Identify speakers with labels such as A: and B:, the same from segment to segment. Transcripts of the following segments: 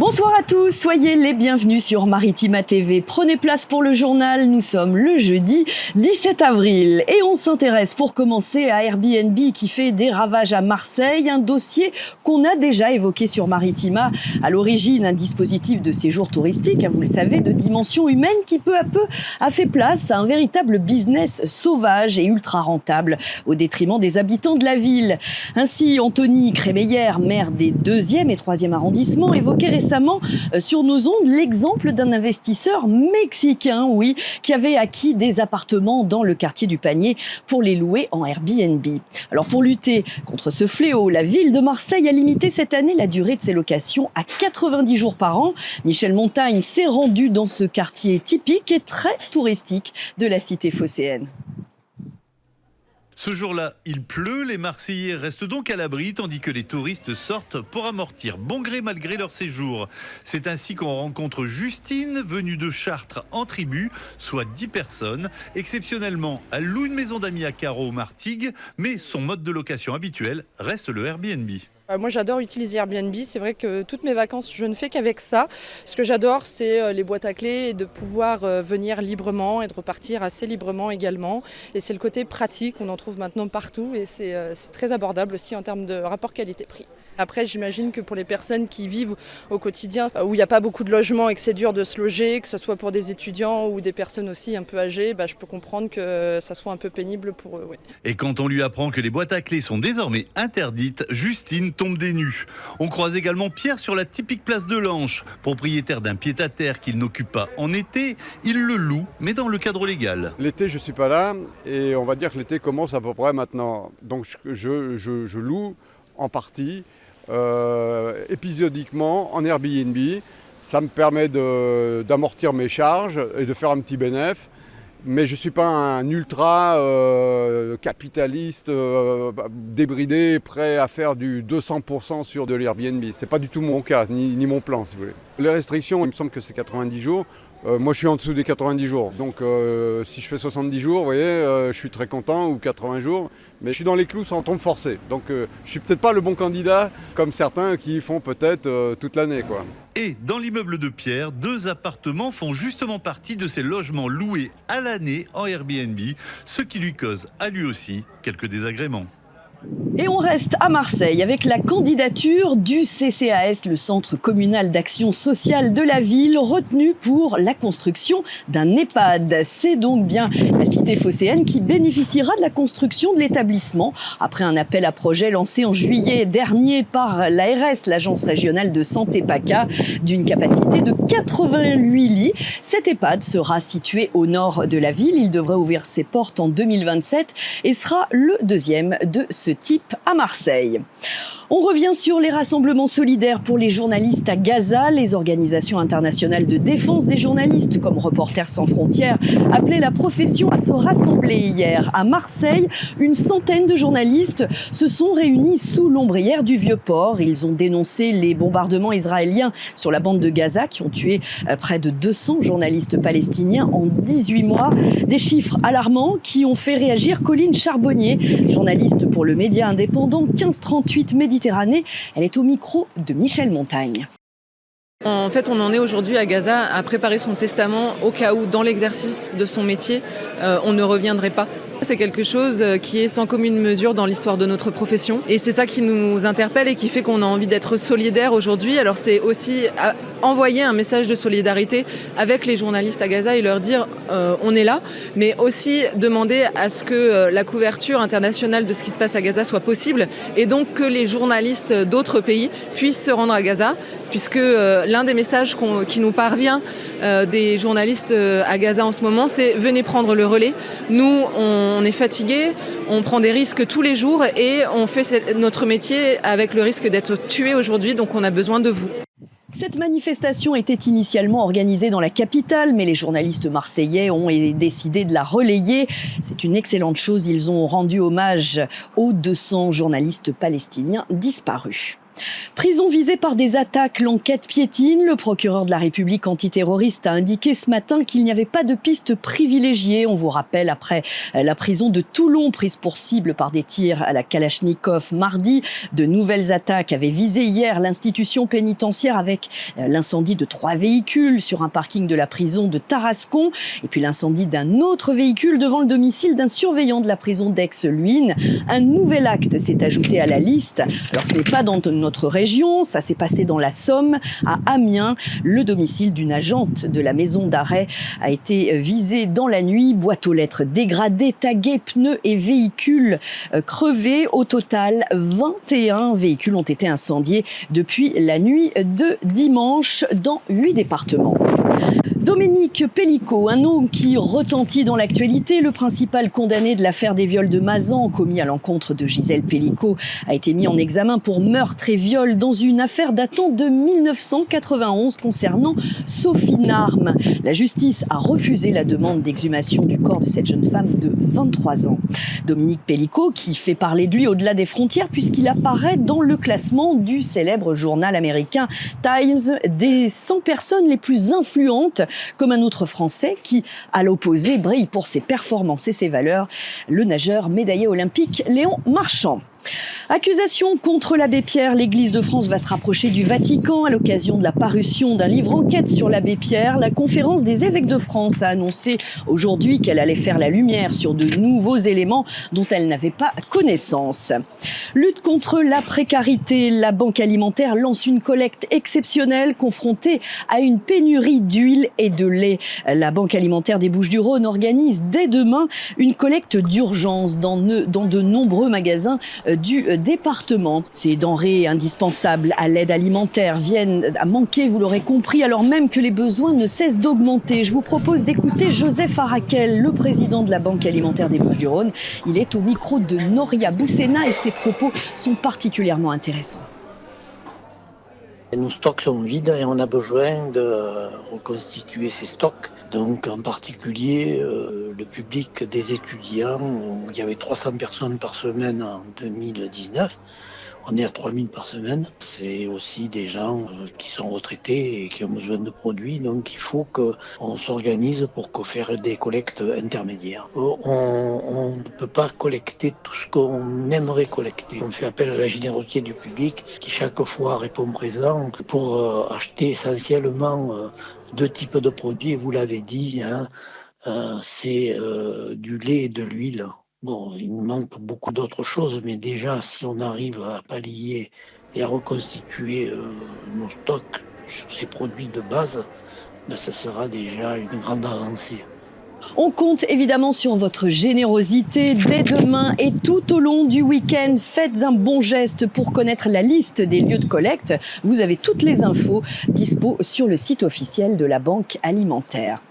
A: Bonsoir à tous, soyez les bienvenus sur Maritima TV. Prenez place pour le journal, nous sommes le jeudi 17 avril et on s'intéresse pour commencer à Airbnb qui fait des ravages à Marseille, un dossier qu'on a déjà évoqué sur Maritima. À l'origine, un dispositif de séjour touristique, vous le savez, de dimension humaine qui peu à peu a fait place à un véritable business sauvage et ultra rentable au détriment des habitants de la ville. Ainsi, Anthony Crémeyer, maire des 2e et 3e arrondissements, évoquait récemment sur nos ondes l'exemple d'un investisseur mexicain, qui avait acquis des appartements dans le quartier du Panier pour les louer en Airbnb. Alors pour lutter contre ce fléau, la ville de Marseille a limité cette année la durée de ses locations à 90 jours par an. Michel Montagne s'est rendu dans ce quartier typique et très touristique de la cité phocéenne.
B: Ce jour-là, il pleut, les Marseillais restent donc à l'abri, tandis que les touristes sortent pour amortir bon gré mal gré leur séjour. C'est ainsi qu'on rencontre Justine, venue de Chartres en tribu, soit 10 personnes. Exceptionnellement, elle loue une maison d'amis à Carreau, Martigues, mais son mode de location habituel reste le Airbnb.
C: Moi j'adore utiliser Airbnb, c'est vrai que toutes mes vacances je ne fais qu'avec ça. Ce que j'adore c'est les boîtes à clés et de pouvoir venir librement et de repartir assez librement également. Et c'est le côté pratique, on en trouve maintenant partout et c'est très abordable aussi en termes de rapport qualité-prix. Après j'imagine que pour les personnes qui vivent au quotidien où il n'y a pas beaucoup de logements et que c'est dur de se loger, que ce soit pour des étudiants ou des personnes aussi un peu âgées, je peux comprendre que ça soit un peu pénible pour eux. Oui.
B: Et quand on lui apprend que les boîtes à clés sont désormais interdites, Justine tombe des nues. On croise également Pierre sur la typique place de l'Anche. Propriétaire d'un pied-à-terre qu'il n'occupe pas en été, il le loue, mais dans le cadre légal.
D: L'été, je ne suis pas là et on va dire que l'été commence à peu près maintenant. Donc je loue en partie, épisodiquement, en Airbnb. Ça me permet d'amortir mes charges et de faire un petit bénéfice. Mais je ne suis pas un ultra capitaliste débridé, prêt à faire du 200% sur de l'Airbnb. Ce n'est pas du tout mon cas, ni mon plan, si vous voulez. Les restrictions, il me semble que c'est 90 jours. Moi, je suis en dessous des 90 jours. Donc, si je fais 70 jours, vous voyez, je suis très content, ou 80 jours. Mais je suis dans les clous sans trop me forcer. Donc, je ne suis peut-être pas le bon candidat, comme certains qui font peut-être toute l'année, quoi.
B: Et dans l'immeuble de Pierre, 2 appartements font justement partie de ces logements loués à l'année en Airbnb, ce qui lui cause à lui aussi quelques désagréments.
A: Et on reste à Marseille avec la candidature du CCAS, le Centre communal d'action sociale de la ville, retenu pour la construction d'un EHPAD. C'est donc bien la cité phocéenne qui bénéficiera de la construction de l'établissement après un appel à projet lancé en juillet dernier par l'ARS, l'Agence régionale de santé PACA, d'une capacité de 88 lits. Cet EHPAD sera situé au nord de la ville. Il devrait ouvrir ses portes en 2027 et sera le 2e de ce type à Marseille. On revient sur les rassemblements solidaires pour les journalistes à Gaza. Les organisations internationales de défense des journalistes, comme Reporters sans frontières, appelaient la profession à se rassembler hier. À Marseille, une centaine de journalistes se sont réunis sous l'ombrière du Vieux-Port. Ils ont dénoncé les bombardements israéliens sur la bande de Gaza qui ont tué près de 200 journalistes palestiniens en 18 mois. Des chiffres alarmants qui ont fait réagir Colline Charbonnier, journaliste pour le média indépendant 1538 Méditerranée. Elle est au micro de Michel Montagne.
E: En fait, on en est aujourd'hui à Gaza à préparer son testament au cas où, dans l'exercice de son métier, on ne reviendrait pas. C'est quelque chose qui est sans commune mesure dans l'histoire de notre profession. Et c'est ça qui nous interpelle et qui fait qu'on a envie d'être solidaires aujourd'hui. Alors c'est aussi envoyer un message de solidarité avec les journalistes à Gaza et leur dire on est là, mais aussi demander à ce que la couverture internationale de ce qui se passe à Gaza soit possible et donc que les journalistes d'autres pays puissent se rendre à Gaza, puisque l'un des messages qui nous parvient des journalistes à Gaza en ce moment, c'est venez prendre le relais. Nous, on est fatigués, on prend des risques tous les jours et on fait notre métier avec le risque d'être tués aujourd'hui, donc on a besoin de vous.
A: Cette manifestation était initialement organisée dans la capitale, mais les journalistes marseillais ont décidé de la relayer. C'est une excellente chose, ils ont rendu hommage aux 200 journalistes palestiniens disparus. Prison visée par des attaques, l'enquête piétine. Le procureur de la République antiterroriste a indiqué ce matin qu'il n'y avait pas de piste privilégiée. On vous rappelle, après la prison de Toulon, prise pour cible par des tirs à la Kalachnikov mardi, de nouvelles attaques avaient visé hier l'institution pénitentiaire avec l'incendie de 3 véhicules sur un parking de la prison de Tarascon et puis l'incendie d'un autre véhicule devant le domicile d'un surveillant de la prison d'Aix-Luynes. Un nouvel acte s'est ajouté à la liste. Alors ce n'est pas dans notre région, ça s'est passé dans la Somme, à Amiens. Le domicile d'une agente de la maison d'arrêt a été visé dans la nuit. Boîte aux lettres dégradée, taguée, pneus et véhicules crevés. Au total, 21 véhicules ont été incendiés depuis la nuit de dimanche dans 8 départements. Dominique Pellicot, un nom qui retentit dans l'actualité. Le principal condamné de l'affaire des viols de Mazan commis à l'encontre de Gisèle Pellicot a été mis en examen pour meurtre et viol dans une affaire datant de 1991 concernant Sophie Narme. La justice a refusé la demande d'exhumation du corps de cette jeune femme de 23 ans. Dominique Pellicot qui fait parler de lui au-delà des frontières puisqu'il apparaît dans le classement du célèbre journal américain Times des 100 personnes les plus influentes, comme un autre Français qui, à l'opposé, brille pour ses performances et ses valeurs, le nageur médaillé olympique Léon Marchand. Accusation contre l'abbé Pierre. L'Église de France va se rapprocher du Vatican à l'occasion de la parution d'un livre enquête sur l'abbé Pierre. La conférence des évêques de France a annoncé aujourd'hui qu'elle allait faire la lumière sur de nouveaux éléments dont elle n'avait pas connaissance. Lutte contre la précarité. La Banque alimentaire lance une collecte exceptionnelle confrontée à une pénurie d'huile et de lait. La Banque alimentaire des Bouches-du-Rhône organise dès demain une collecte d'urgence dans de nombreux magasins du département. Ces denrées indispensables à l'aide alimentaire viennent à manquer, vous l'aurez compris, alors même que les besoins ne cessent d'augmenter. Je vous propose d'écouter Joseph Arakel, le président de la Banque alimentaire des Bouches-du-Rhône. Il est au micro de Noria Boussena et ses propos sont particulièrement intéressants.
F: Nos stocks sont vides et on a besoin de reconstituer ces stocks. Donc en particulier le public des étudiants, où il y avait 300 personnes par semaine en 2019. On est à 3000 par semaine. C'est aussi des gens qui sont retraités et qui ont besoin de produits. Donc il faut qu'on s'organise pour faire des collectes intermédiaires. On ne peut pas collecter tout ce qu'on aimerait collecter. On fait appel à la générosité du public qui chaque fois répond présent pour acheter essentiellement 2 types de produits. Vous l'avez dit, c'est du lait et de l'huile. Bon, il nous manque beaucoup d'autres choses, mais déjà, si on arrive à pallier et à reconstituer nos stocks sur ces produits de base, ça sera déjà une grande avancée.
A: On compte évidemment sur votre générosité dès demain et tout au long du week-end. Faites un bon geste pour connaître la liste des lieux de collecte. Vous avez toutes les infos dispo sur le site officiel de la Banque alimentaire.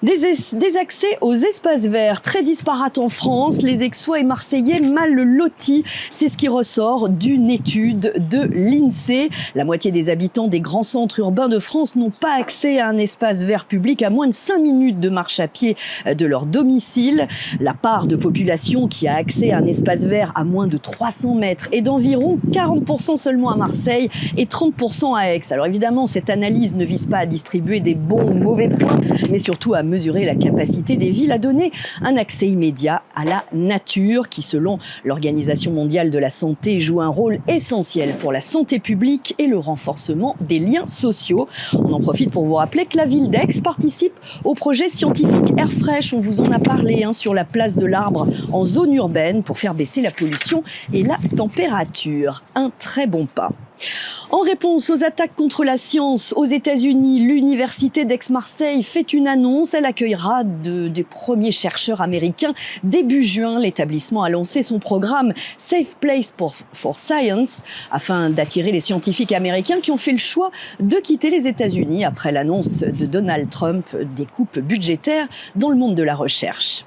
A: Des accès aux espaces verts très disparates en France, les Aixois et Marseillais mal lotis. C'est ce qui ressort d'une étude de l'INSEE. La moitié des habitants des grands centres urbains de France n'ont pas accès à un espace vert public à moins de 5 minutes de marche à pied de leur domicile. La part de population qui a accès à un espace vert à moins de 300 mètres est d'environ 40% seulement à Marseille et 30% à Aix. Alors évidemment, cette analyse ne vise pas à distribuer des bons ou mauvais points, mais surtout à mesurer la capacité des villes à donner un accès immédiat à la nature qui, selon l'Organisation mondiale de la santé, joue un rôle essentiel pour la santé publique et le renforcement des liens sociaux. On en profite pour vous rappeler que la ville d'Aix participe au projet scientifique Air Fresh. On vous en a parlé sur la place de l'Arbre en zone urbaine pour faire baisser la pollution et la température. Un très bon pas. En réponse aux attaques contre la science aux États-Unis, l'université d'Aix-Marseille fait une annonce. Elle accueillera des premiers chercheurs américains début juin. L'établissement a lancé son programme Safe Place for Science afin d'attirer les scientifiques américains qui ont fait le choix de quitter les États-Unis après l'annonce de Donald Trump des coupes budgétaires dans le monde de la recherche.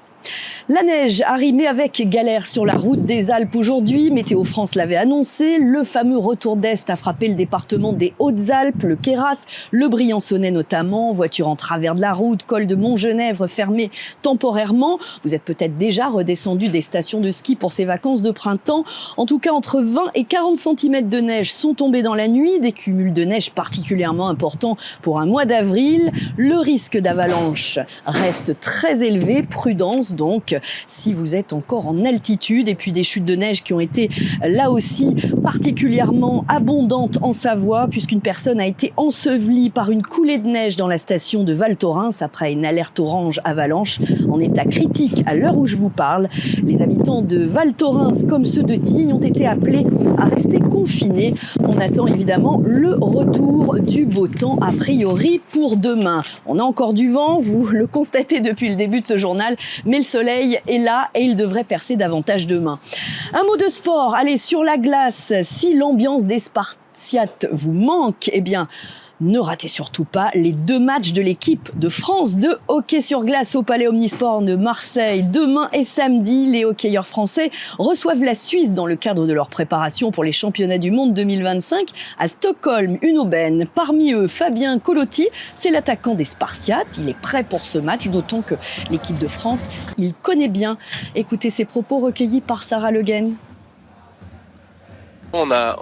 A: La neige arrive, mais avec galère sur la route des Alpes aujourd'hui. Météo France l'avait annoncé. Le fameux retour d'Est a frappé le département des Hautes-Alpes, le Queyras, le Briançonnais notamment. Voiture en travers de la route, col de Montgenèvre fermé temporairement. Vous êtes peut-être déjà redescendu des stations de ski pour ces vacances de printemps. En tout cas, entre 20 et 40 cm de neige sont tombés dans la nuit. Des cumuls de neige particulièrement importants pour un mois d'avril. Le risque d'avalanche reste très élevé. Prudence donc, si vous êtes encore en altitude. Et puis des chutes de neige qui ont été là aussi particulièrement abondantes en Savoie, puisqu'une personne a été ensevelie par une coulée de neige dans la station de Val Thorens après une alerte orange avalanche en état critique à l'heure où je vous parle. Les habitants de Val Thorens comme ceux de Tignes ont été appelés à rester confinés. On attend évidemment le retour du beau temps a priori pour demain. On a encore du vent, vous le constatez depuis le début de ce journal, mais le soleil est là et il devrait percer davantage demain. Un mot de sport, allez, sur la glace, si l'ambiance des Spartiates vous manque, eh bien, ne ratez surtout pas les 2 matchs de l'équipe de France de hockey sur glace au Palais Omnisport de Marseille. Demain et samedi, les hockeyeurs français reçoivent la Suisse dans le cadre de leur préparation pour les championnats du monde 2025 à Stockholm, une aubaine. Parmi eux, Fabien Colotti, c'est l'attaquant des Spartiates. Il est prêt pour ce match, d'autant que l'équipe de France, il connaît bien. Écoutez ces propos recueillis par Sarah Le Guen.
G: On a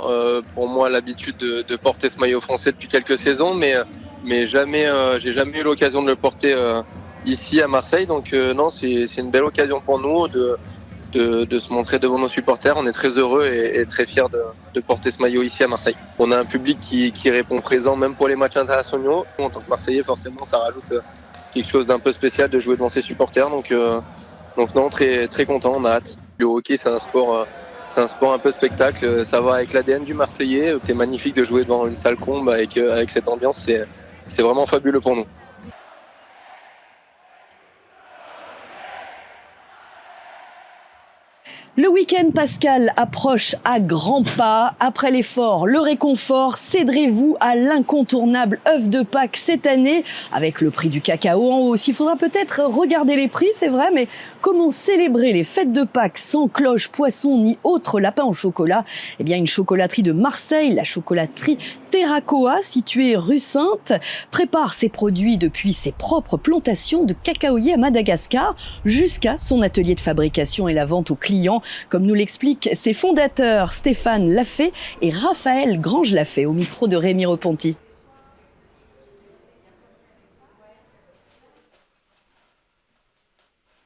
G: pour moi l'habitude de porter ce maillot français depuis quelques saisons, mais jamais, j'ai jamais eu l'occasion de le porter ici à Marseille. Donc non, c'est une belle occasion pour nous de se montrer devant nos supporters. On est très heureux et très fiers de porter ce maillot ici à Marseille. On a un public qui répond présent même pour les matchs internationaux. En tant que Marseillais, forcément, ça rajoute quelque chose d'un peu spécial de jouer devant ses supporters. Donc non, très très content, on a hâte. Le hockey, c'est un sport un peu spectacle, ça va avec l'ADN du Marseillais. C'est magnifique de jouer devant une salle comble avec cette ambiance, c'est vraiment fabuleux pour nous.
A: Le week-end pascal approche à grands pas. Après l'effort, le réconfort, céderez-vous à l'incontournable œuf de Pâques cette année, avec le prix du cacao en hausse. Il faudra peut-être regarder les prix, c'est vrai, mais comment célébrer les fêtes de Pâques sans cloche, poisson ni autre lapin au chocolat ? Eh bien, une chocolaterie de Marseille, la chocolaterie Terracoa, située rue Sainte, prépare ses produits depuis ses propres plantations de cacaoyers à Madagascar jusqu'à son atelier de fabrication et la vente aux clients, comme nous l'expliquent ses fondateurs Stéphane Lafay et Raphaël Grange-Lafay au micro de Rémi Repenti.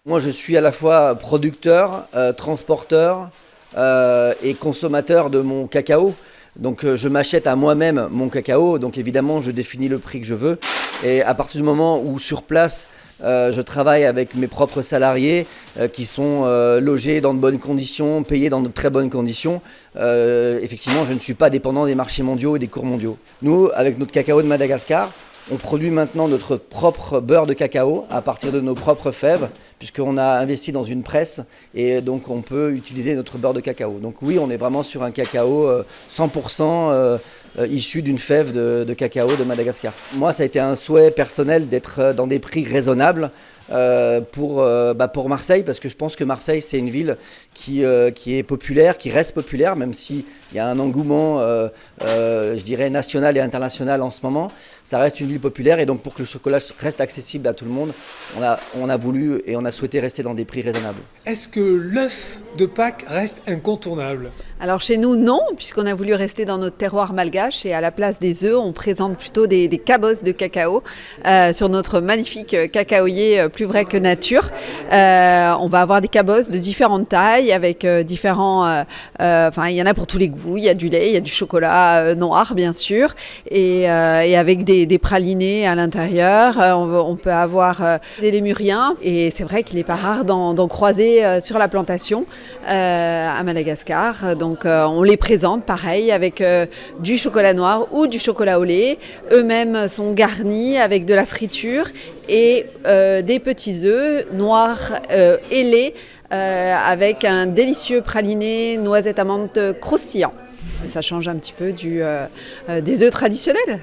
H: Moi, je suis à la fois producteur, transporteur et consommateur de mon cacao. Donc je m'achète à moi-même mon cacao, donc évidemment je définis le prix que je veux. Et à partir du moment où sur place, je travaille avec mes propres salariés qui sont logés dans de bonnes conditions, payés dans de très bonnes conditions, effectivement je ne suis pas dépendant des marchés mondiaux et des cours mondiaux. Nous, avec notre cacao de Madagascar, on produit maintenant notre propre beurre de cacao à partir de nos propres fèves, puisqu'on a investi dans une presse et donc on peut utiliser notre beurre de cacao. Donc oui, on est vraiment sur un cacao 100% issu d'une fève de cacao de Madagascar. Moi, ça a été un souhait personnel d'être dans des prix raisonnables pour Marseille, parce que je pense que Marseille, c'est une ville qui est populaire, qui reste populaire, même s'il y a un engouement, je dirais, national et international en ce moment. Ça reste une ville populaire et donc pour que le chocolat reste accessible à tout le monde, on a voulu et on a souhaité rester dans des prix raisonnables.
I: Est-ce que l'œuf de Pâques reste incontournable ?
J: Alors chez nous, non, puisqu'on a voulu rester dans notre terroir malgache et à la place des œufs, on présente plutôt des cabosses de cacao sur notre magnifique cacaoyer plus vrai que nature. On va avoir des cabosses de différentes tailles avec différents... il y en a pour tous les goûts. Il y a du lait, il y a du chocolat noir, bien sûr, et avec des pralinés à l'intérieur. On peut avoir des lémuriens, et c'est vrai qu'il n'est pas rare d'en croiser sur la plantation à Madagascar. Donc on les présente pareil avec du chocolat noir ou du chocolat au lait. Eux-mêmes sont garnis avec de la friture et des petits œufs noirs et lait avec un délicieux praliné noisette amande croustillant. Ça change un petit peu des œufs traditionnels.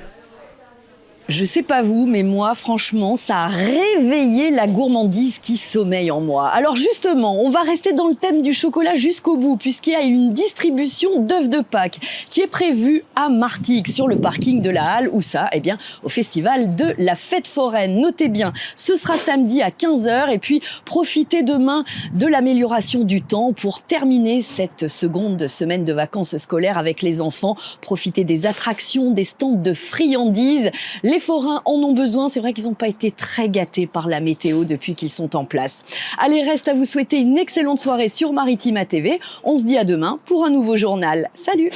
A: Je sais pas vous, mais moi, franchement, ça a réveillé la gourmandise qui sommeille en moi. Alors justement, on va rester dans le thème du chocolat jusqu'au bout, puisqu'il y a une distribution d'œufs de Pâques qui est prévue à Martigues, sur le parking de la Halle. Où ça? Eh bien, au festival de la Fête Foraine. Notez bien, ce sera samedi à 15h. Et puis, profitez demain de l'amélioration du temps pour terminer cette seconde semaine de vacances scolaires avec les enfants. Profitez des attractions, des stands de friandises. Les forains en ont besoin. C'est vrai qu'ils n'ont pas été très gâtés par la météo depuis qu'ils sont en place. Allez, reste à vous souhaiter une excellente soirée sur Maritima TV. On se dit à demain pour un nouveau journal. Salut!